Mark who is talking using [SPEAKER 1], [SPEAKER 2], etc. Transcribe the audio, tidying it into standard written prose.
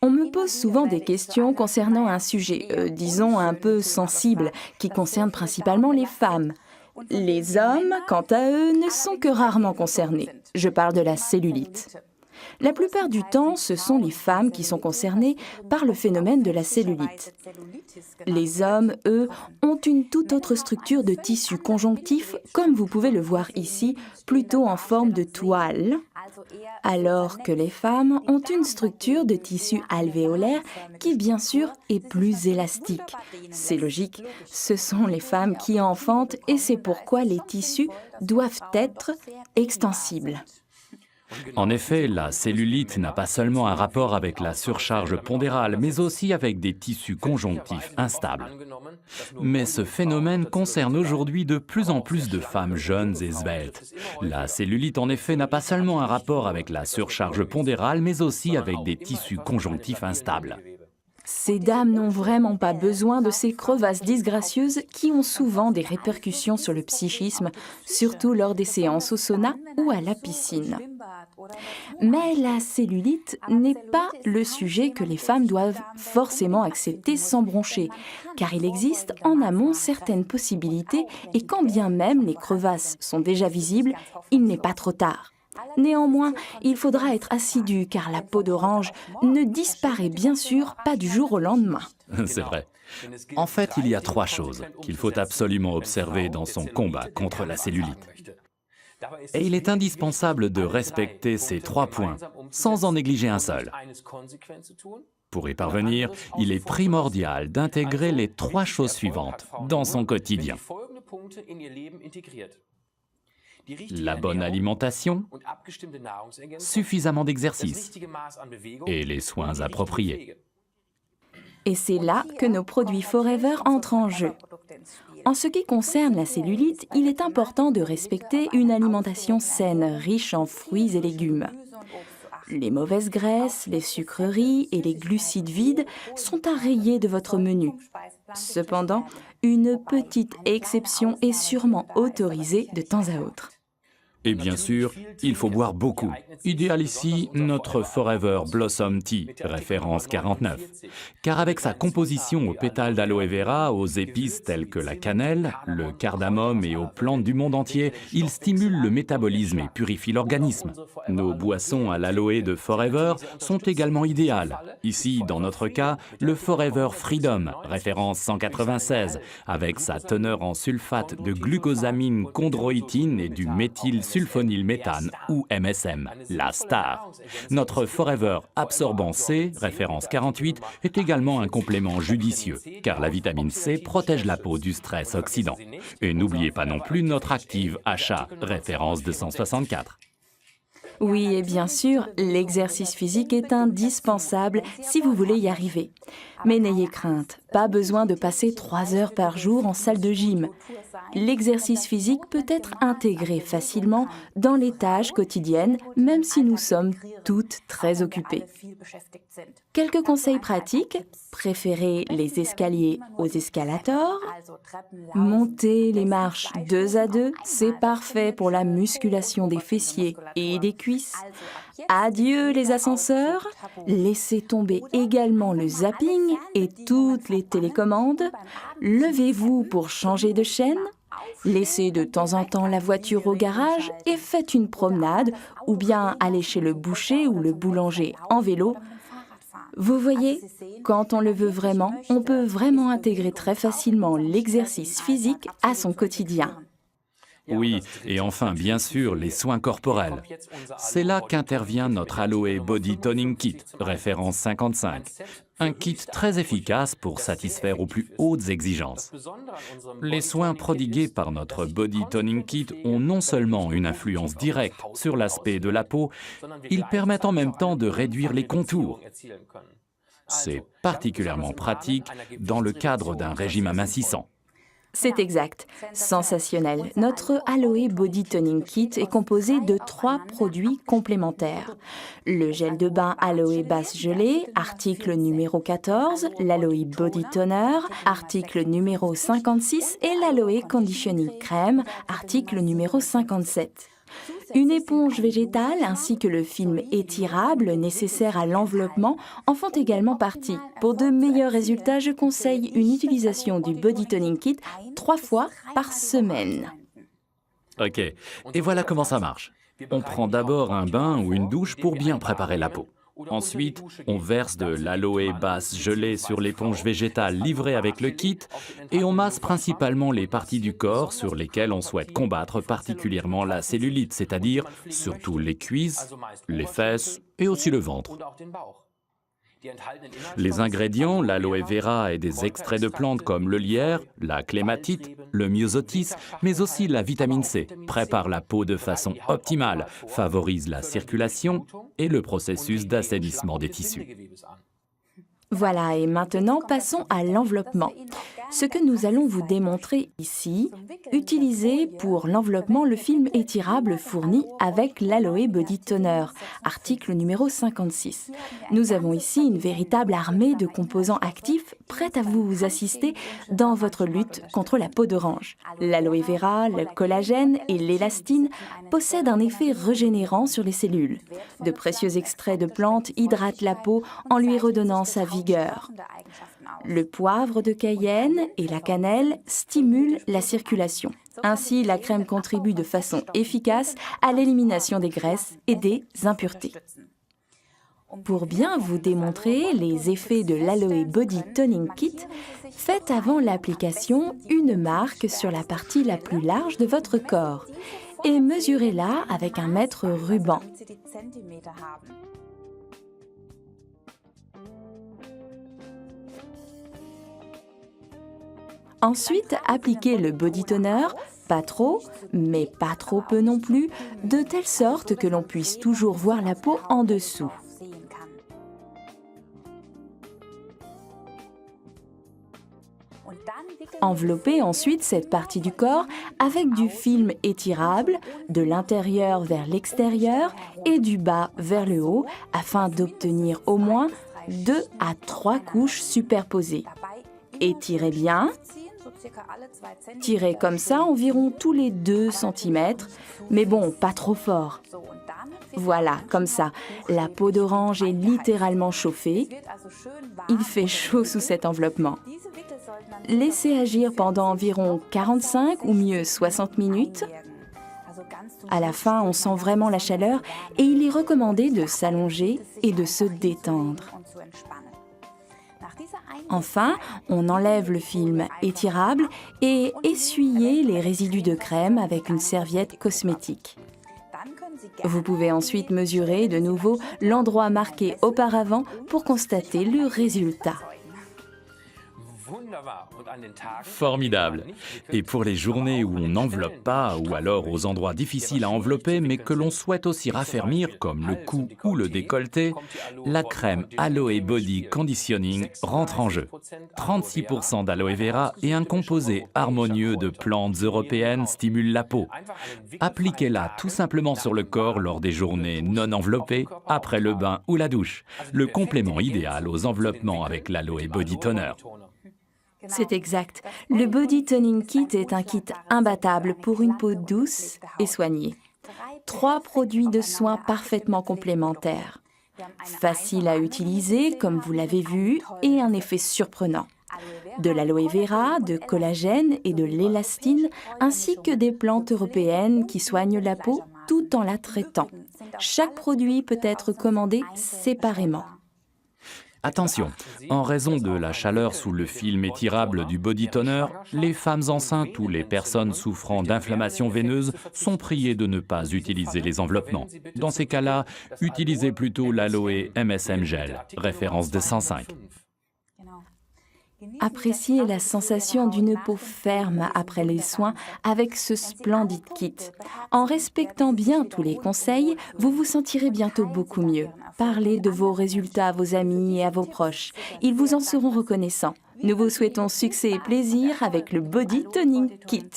[SPEAKER 1] On me pose souvent des questions concernant un sujet, disons un peu sensible, qui concerne principalement les femmes. Les hommes, quant à eux, ne sont que rarement concernés. Je parle de la cellulite. La plupart du temps, ce sont les femmes qui sont concernées par le phénomène de la cellulite. Les hommes, eux, ont une toute autre structure de tissu conjonctif, comme vous pouvez le voir ici, plutôt en forme de toile, alors que les femmes ont une structure de tissu alvéolaire qui, bien sûr, est plus élastique. C'est logique, ce sont les femmes qui enfantent et c'est pourquoi les tissus doivent être extensibles.
[SPEAKER 2] En effet, la cellulite n'a pas seulement un rapport avec la surcharge pondérale, mais aussi avec des tissus conjonctifs instables. Mais ce phénomène concerne aujourd'hui de plus en plus de femmes jeunes et sveltes. La cellulite, en effet, n'a pas seulement un rapport avec la surcharge pondérale, mais aussi avec des tissus conjonctifs instables.
[SPEAKER 1] Ces dames n'ont vraiment pas besoin de ces crevasses disgracieuses qui ont souvent des répercussions sur le psychisme, surtout lors des séances au sauna ou à la piscine. Mais la cellulite n'est pas le sujet que les femmes doivent forcément accepter sans broncher, car il existe en amont certaines possibilités et quand bien même les crevasses sont déjà visibles, il n'est pas trop tard. Néanmoins, il faudra être assidu car la peau d'orange ne disparaît bien sûr pas du jour au lendemain.
[SPEAKER 2] C'est vrai. En fait, il y a 3 choses qu'il faut absolument observer dans son combat contre la cellulite. Et il est indispensable de respecter ces 3 points, sans en négliger un seul. Pour y parvenir, il est primordial d'intégrer les 3 choses suivantes dans son quotidien. La bonne alimentation, suffisamment d'exercice et les soins appropriés.
[SPEAKER 1] Et c'est là que nos produits Forever entrent en jeu. En ce qui concerne la cellulite, il est important de respecter une alimentation saine, riche en fruits et légumes. Les mauvaises graisses, les sucreries et les glucides vides sont à rayer de votre menu. Cependant, une petite exception est sûrement autorisée de temps à autre.
[SPEAKER 2] Et bien sûr, il faut boire beaucoup. Idéal ici, notre Forever Blossom Tea, référence 49. Car avec sa composition aux pétales d'aloe vera, aux épices telles que la cannelle, le cardamome et aux plantes du monde entier, il stimule le métabolisme et purifie l'organisme. Nos boissons à l'aloe de Forever sont également idéales. Ici, dans notre cas, le Forever Freedom, référence 196, avec sa teneur en sulfate de glucosamine chondroïtine et du méthylsulfonylméthane ou MSM, la star. Notre Forever Absorbant C, référence 48, est également un complément judicieux, car la vitamine C protège la peau du stress oxydant. Et n'oubliez pas non plus notre Active Achat, référence 264.
[SPEAKER 1] Oui, et bien sûr, l'exercice physique est indispensable si vous voulez y arriver. Mais n'ayez crainte, pas besoin de passer 3 heures par jour en salle de gym. L'exercice physique peut être intégré facilement dans les tâches quotidiennes, même si nous sommes toutes très occupées. Quelques conseils pratiques: préférez les escaliers aux escalators. Montez les marches 2 à 2, c'est parfait pour la musculation des fessiers et des cuisses. Adieu les ascenseurs, laissez tomber également le zapping et toutes les télécommandes. Levez-vous pour changer de chaîne. Laissez de temps en temps la voiture au garage et faites une promenade ou bien allez chez le boucher ou le boulanger en vélo. Vous voyez, quand on le veut vraiment, on peut vraiment intégrer très facilement l'exercice physique à son quotidien.
[SPEAKER 2] Oui, et enfin, bien sûr, les soins corporels. C'est là qu'intervient notre Aloe Body Toning Kit, référence 55. Un kit très efficace pour satisfaire aux plus hautes exigences. Les soins prodigués par notre Body Toning Kit ont non seulement une influence directe sur l'aspect de la peau, ils permettent en même temps de réduire les contours. C'est particulièrement pratique dans le cadre d'un régime amincissant.
[SPEAKER 1] C'est exact, sensationnel. Notre Aloe Body Toning Kit est composé de 3 produits complémentaires. Le gel de bain Aloe Base Gelée, article numéro 14, l'Aloe Body Toner, article numéro 56 et l'Aloe Conditioning Crème, article numéro 57. Une éponge végétale ainsi que le film étirable nécessaire à l'enveloppement en font également partie. Pour de meilleurs résultats, je conseille une utilisation du Body Toning Kit 3 fois par semaine.
[SPEAKER 2] Ok, et voilà comment ça marche. On prend d'abord un bain ou une douche pour bien préparer la peau. Ensuite, on verse de l'aloe basse gelée sur l'éponge végétale livrée avec le kit et on masse principalement les parties du corps sur lesquelles on souhaite combattre particulièrement la cellulite, c'est-à-dire surtout les cuisses, les fesses et aussi le ventre. Les ingrédients, l'aloe vera et des extraits de plantes comme le lierre, la clématite, le myosotis, mais aussi la vitamine C, préparent la peau de façon optimale, favorisent la circulation et le processus d'assainissement des tissus.
[SPEAKER 1] Voilà, et maintenant passons à l'enveloppement. Ce que nous allons vous démontrer ici, utilisez pour l'enveloppement le film étirable fourni avec l'Aloe Body Toner, article numéro 56. Nous avons ici une véritable armée de composants actifs prêts à vous assister dans votre lutte contre la peau d'orange. L'aloe vera, le collagène et l'élastine possèdent un effet régénérant sur les cellules. De précieux extraits de plantes hydratent la peau en lui redonnant sa vigueur. Le poivre de Cayenne et la cannelle stimulent la circulation. Ainsi, la crème contribue de façon efficace à l'élimination des graisses et des impuretés. Pour bien vous démontrer les effets de l'Aloe Body Toning Kit, faites avant l'application une marque sur la partie la plus large de votre corps et mesurez-la avec un mètre ruban. Ensuite, appliquez le body toner, pas trop, mais pas trop peu non plus, de telle sorte que l'on puisse toujours voir la peau en dessous. Enveloppez ensuite cette partie du corps avec du film étirable, de l'intérieur vers l'extérieur et du bas vers le haut, afin d'obtenir au moins 2 à 3 couches superposées. Étirez bien. Tirez comme ça environ tous les 2 cm, mais bon, pas trop fort. Voilà, comme ça, la peau d'orange est littéralement chauffée. Il fait chaud sous cet enveloppement. Laissez agir pendant environ 45 ou mieux 60 minutes. À la fin, on sent vraiment la chaleur et il est recommandé de s'allonger et de se détendre. Enfin, on enlève le film étirable et essuyez les résidus de crème avec une serviette cosmétique. Vous pouvez ensuite mesurer de nouveau l'endroit marqué auparavant pour constater le résultat.
[SPEAKER 2] Formidable. Et pour les journées où on n'enveloppe pas, ou alors aux endroits difficiles à envelopper, mais que l'on souhaite aussi raffermir, comme le cou ou le décolleté, la crème Aloe Body Conditioning rentre en jeu. 36% d'aloe vera et un composé harmonieux de plantes européennes stimule la peau. Appliquez-la tout simplement sur le corps lors des journées non enveloppées, après le bain ou la douche. Le complément idéal aux enveloppements avec l'Aloe Body Toner.
[SPEAKER 1] C'est exact. Le Body Toning Kit est un kit imbattable pour une peau douce et soignée. 3 produits de soins parfaitement complémentaires. Facile à utiliser, comme vous l'avez vu, et un effet surprenant. De l'aloe vera, de collagène et de l'élastine, ainsi que des plantes européennes qui soignent la peau tout en la traitant. Chaque produit peut être commandé séparément.
[SPEAKER 2] Attention, en raison de la chaleur sous le film étirable du body toner, les femmes enceintes ou les personnes souffrant d'inflammation veineuse sont priées de ne pas utiliser les enveloppements. Dans ces cas-là, utilisez plutôt l'Aloe MSM Gel, référence de 105.
[SPEAKER 1] Appréciez la sensation d'une peau ferme après les soins avec ce splendide kit. En respectant bien tous les conseils, vous vous sentirez bientôt beaucoup mieux. Parlez de vos résultats à vos amis et à vos proches. Ils vous en seront reconnaissants. Nous vous souhaitons succès et plaisir avec le Body Toning Kit.